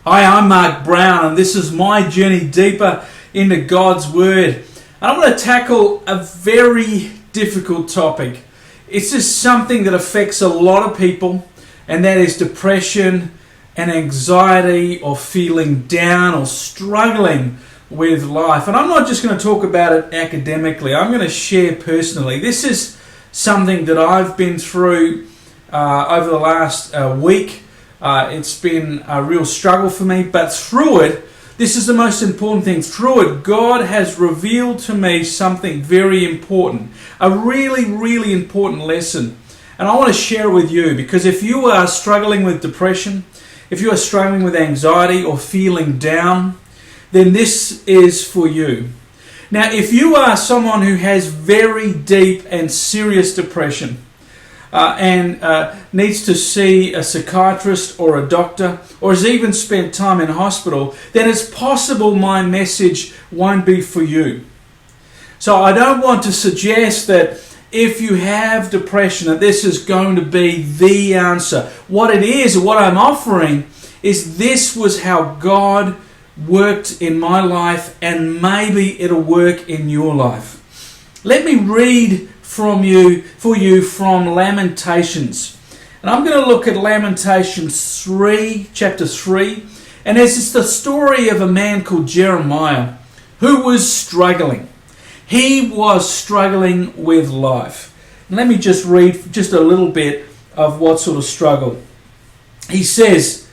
Hi, I'm Mark Brown, and this is my journey deeper into God's Word. And I'm going to tackle a very difficult topic. It's just something that affects a lot of people, and that is depression and anxiety, or feeling down or struggling with life. And I'm not just going to talk about it academically. I'm going to share personally. This is something that I've been through over the last week. It's been a real struggle for me, but through it, this is the most important thing. Through it, God has revealed to me something very important, a really, really important lesson. And I want to share it with you, because if you are struggling with depression, if you are struggling with anxiety or feeling down, then this is for you. Now, if you are someone who has very deep and serious depression, and needs to see a psychiatrist or a doctor, or has even spent time in hospital, then it's possible my message won't be for you. So I don't want to suggest that if you have depression that this is going to be the answer. What it is, what I'm offering, is this was how God worked in my life, and maybe it'll work in your life. Let me read for you from Lamentations. And I'm going to look at Lamentations 3, chapter 3. And this is the story of a man called Jeremiah who was struggling. He was struggling with life. And let me just read just a little bit of what sort of struggle. He says,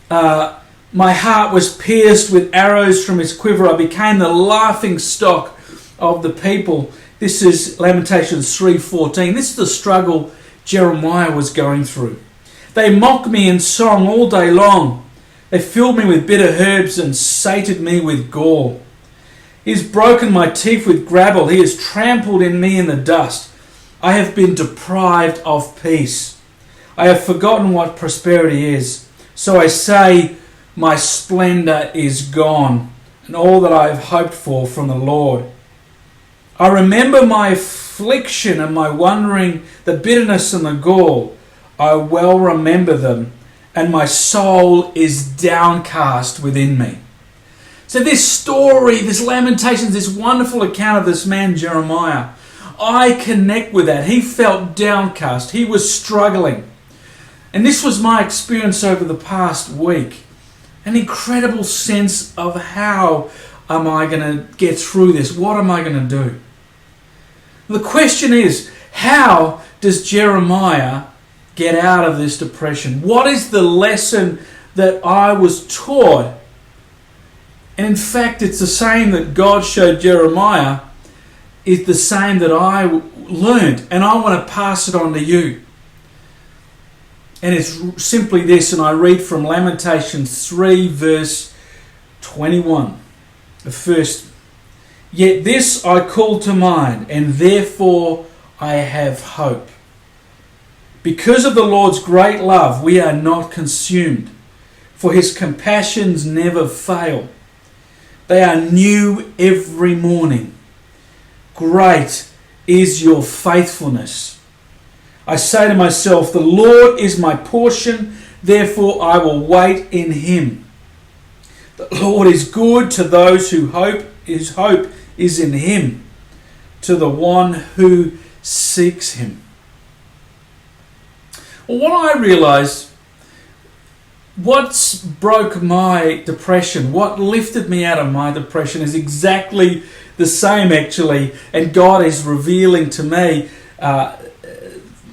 my heart was pierced with arrows from his quiver. I became the laughing stock of the people. This is Lamentations 3:14. This is the struggle Jeremiah was going through. They mocked me in song all day long. They filled me with bitter herbs and sated me with gall. He has broken my teeth with gravel. He has trampled in me in the dust. I have been deprived of peace. I have forgotten what prosperity is. So I say, my splendor is gone, and all that I have hoped for from the Lord. I remember my affliction and my wandering, the bitterness and the gall. I well remember them, and my soul is downcast within me. So this story, this Lamentations, this wonderful account of this man Jeremiah, I connect with that. He felt downcast. He was struggling. And this was my experience over the past week. An incredible sense of how am I going to get through this? What am I going to do? The question is, how does Jeremiah get out of this depression? What is the lesson that I was taught? And in fact, it's the same that God showed Jeremiah, is the same that I learned, and I want to pass it on to you. And it's simply this, and I read from Lamentations 3 verse 21. The first, yet this I call to mind, and therefore I have hope. Because of the Lord's great love, we are not consumed, for his compassions never fail. They are new every morning. Great is your faithfulness. I say to myself, the Lord is my portion, therefore I will wait in him. The Lord is good to those who hope. His hope is in him, to the one who seeks him. Well, what I realized, what broke my depression, what lifted me out of my depression, is exactly the same actually, and God is revealing to me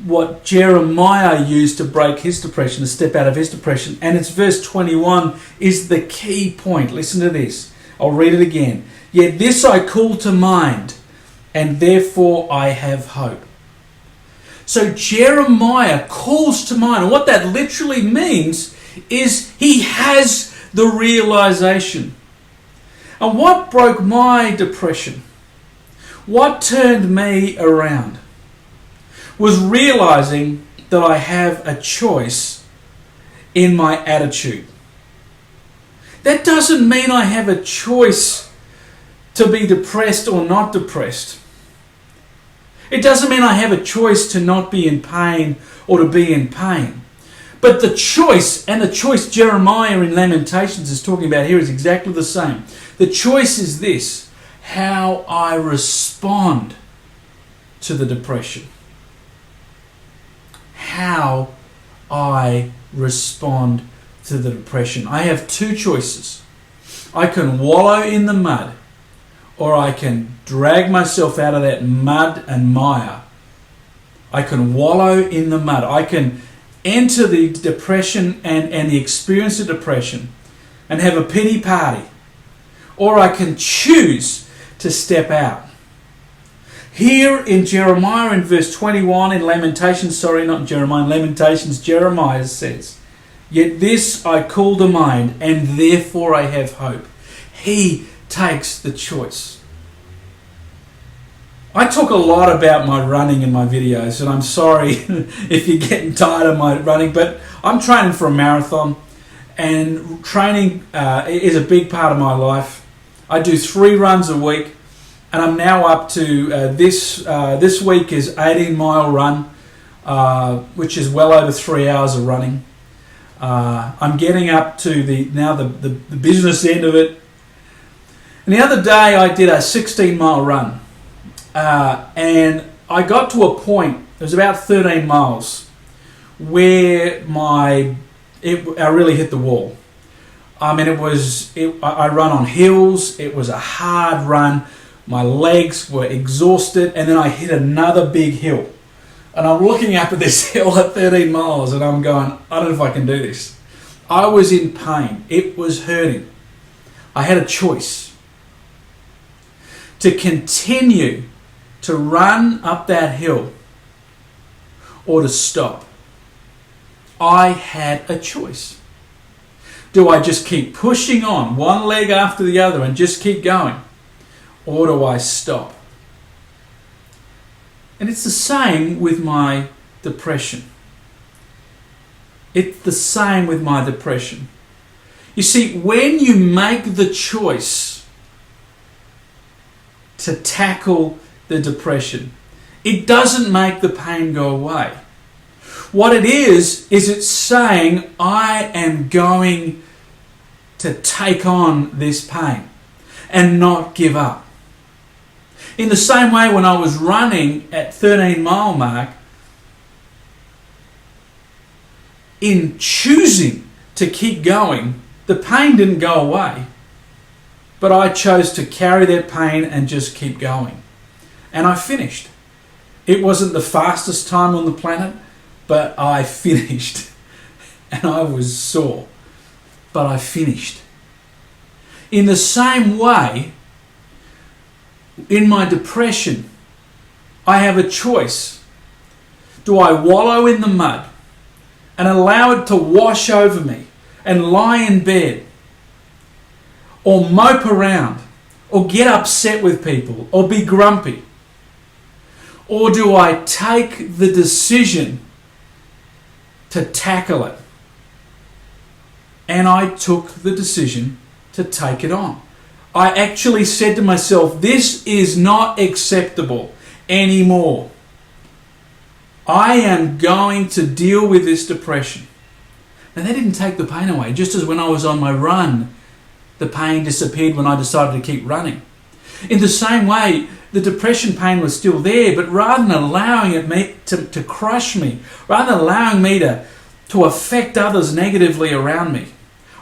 what Jeremiah used to break his depression, to step out of his depression. And it's verse 21 is the key point. Listen to this. I'll read it again. Yet this I call to mind, and therefore I have hope. So Jeremiah calls to mind, and what that literally means is he has the realization. And what broke my depression, what turned me around, was realizing that I have a choice in my attitude. That doesn't mean I have a choice to be depressed or not depressed. It doesn't mean I have a choice to not be in pain or to be in pain. But the choice, and the choice Jeremiah in Lamentations is talking about here, is exactly the same. The choice is this: how I respond to the depression. How I respond to the depression. I have two choices. I can wallow in the mud, or I can drag myself out of that mud and mire. I can wallow in the mud. I can enter the depression and the experience of depression and have a pity party. Or I can choose to step out. Here in Jeremiah in verse 21, in Lamentations, Jeremiah says, "Yet this I call to mind, and therefore I have hope." He takes the choice. I talk a lot about my running in my videos, and I'm sorry if you're getting tired of my running, but I'm training for a marathon, and training is a big part of my life. I do 3 runs a week, and I'm now up to this week is 18-mile run, which is well over 3 hours of running. I'm getting up to the business end of it. And the other day I did a 16-mile run. And I got to a point, it was about 13 miles, where I really hit the wall. I mean, I run on hills, it was a hard run, my legs were exhausted, and then I hit another big hill. And I'm looking up at this hill at 13 miles, and I'm going, I don't know if I can do this. I was in pain, it was hurting. I had a choice to continue to run up that hill or to stop. I had a choice. Do I just keep pushing on, one leg after the other, and just keep going? Or do I stop? And it's the same with my depression. It's the same with my depression. You see, when you make the choice to tackle the depression, it doesn't make the pain go away. What it is it's saying, I am going to take on this pain and not give up. In the same way, when I was running at 13-mile mark, in choosing to keep going, the pain didn't go away, but I chose to carry that pain and just keep going. And I finished. It wasn't the fastest time on the planet, but I finished. And I was sore, but I finished. In the same way, in my depression, I have a choice. Do I wallow in the mud and allow it to wash over me and lie in bed, or mope around, or get upset with people, or be grumpy? Or do I take the decision to tackle it? And I took the decision to take it on. I actually said to myself, this is not acceptable anymore. I am going to deal with this depression. And that didn't take the pain away. Just as when I was on my run, the pain disappeared when I decided to keep running. In the same way, the depression pain was still there, but rather than allowing it to crush me, rather than allowing me to affect others negatively around me,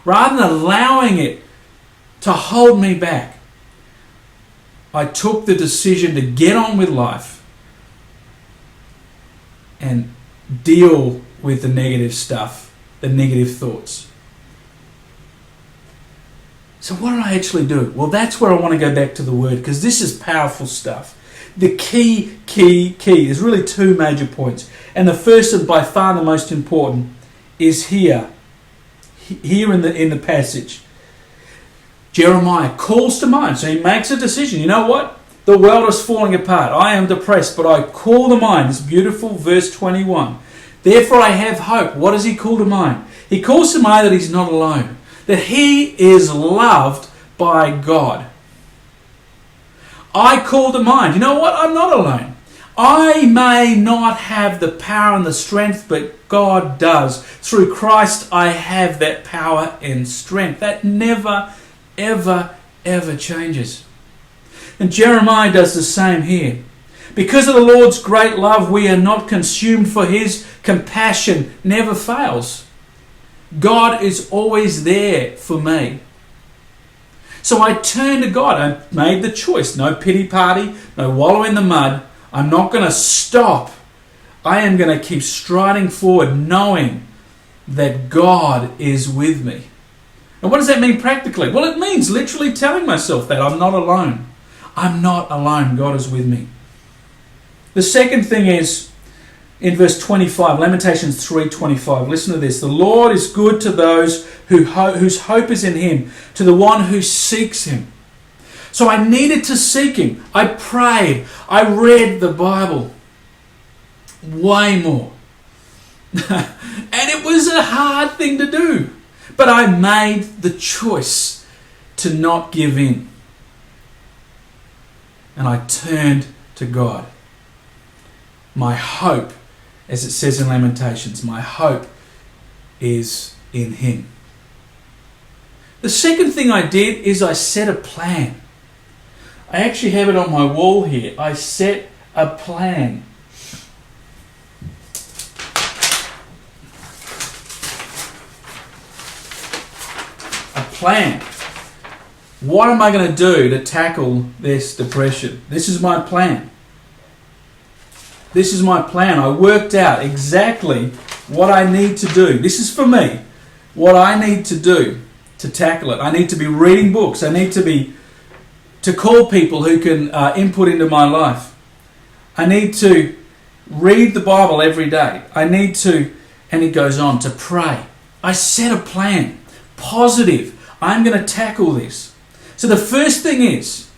rather than allowing it to hold me back, I took the decision to get on with life and deal with the negative stuff, the negative thoughts. So what did I actually do? Well, that's where I want to go back to the Word, because this is powerful stuff. The key. There's really 2 major points. And the first, and by far the most important, is here in the passage. Jeremiah calls to mind. So he makes a decision. You know what? The world is falling apart. I am depressed, but I call to mind. This beautiful verse 21. Therefore I have hope. What does he call to mind? He calls to mind that he's not alone, that he is loved by God. I call to mind, you know what? I'm not alone. I may not have the power and the strength, but God does. Through Christ, I have that power and strength. That never, ever, ever changes. And Jeremiah does the same here. Because of the Lord's great love, we are not consumed, for his compassion never fails. God is always there for me. So I turn to God. I made the choice. No pity party, no wallow in the mud. I'm not going to stop. I am going to keep striding forward, knowing that God is with me. And what does that mean practically? Well, it means literally telling myself that I'm not alone. I'm not alone. God is with me. The second thing is in verse 25, Lamentations 3:25. Listen to this. The Lord is good to those whose hope is in him, to the one who seeks him. So I needed to seek him. I prayed. I read the Bible. Way more. And it was a hard thing to do. But I made the choice to not give in. And I turned to God. My hope, as it says in Lamentations, my hope is in him. The second thing I did is I set a plan. I actually have it on my wall here. I set a plan. A plan. What am I going to do to tackle this depression? This is my plan. This is my plan. I worked out exactly what I need to do. This is for me. What I need to do to tackle it. I need to be reading books. I need to call people who can input into my life. I need to read the Bible every day. I need to, and it goes on, to pray. I set a plan. Positive. I'm going to tackle this. So the first thing is,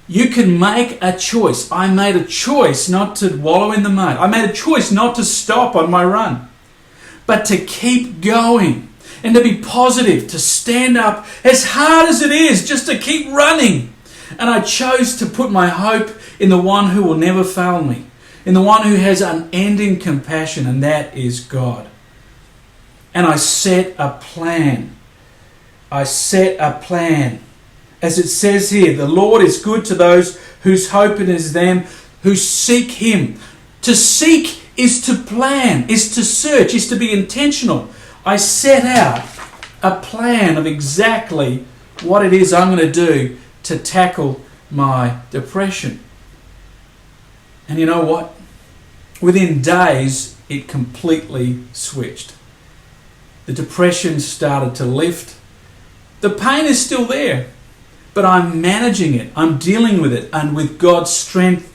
you can make a choice. I made a choice not to wallow in the mud. I made a choice not to stop on my run, but to keep going and to be positive, to stand up as hard as it is, just to keep running. And I chose to put my hope in the one who will never fail me, in the one who has unending compassion, and that is God. And I set a plan. I set a plan. As it says here, the Lord is good to those whose hope is them, who seek him. To seek is to plan, is to search, is to be intentional. I set out a plan of exactly what it is I'm going to do to tackle my depression. And you know what? Within days, it completely switched. The depression started to lift. The pain is still there, but I'm managing it. I'm dealing with it. And with God's strength,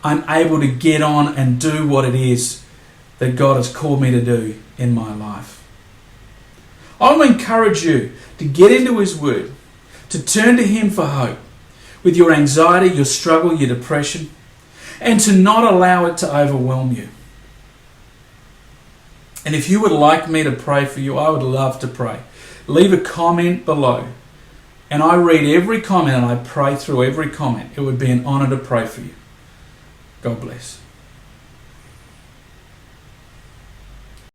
I'm able to get on and do what it is that God has called me to do in my life. I want to encourage you to get into his word, to turn to him for hope with your anxiety, your struggle, your depression, and to not allow it to overwhelm you. And if you would like me to pray for you, I would love to pray. Leave a comment below. And I read every comment and I pray through every comment. It would be an honor to pray for you. God bless.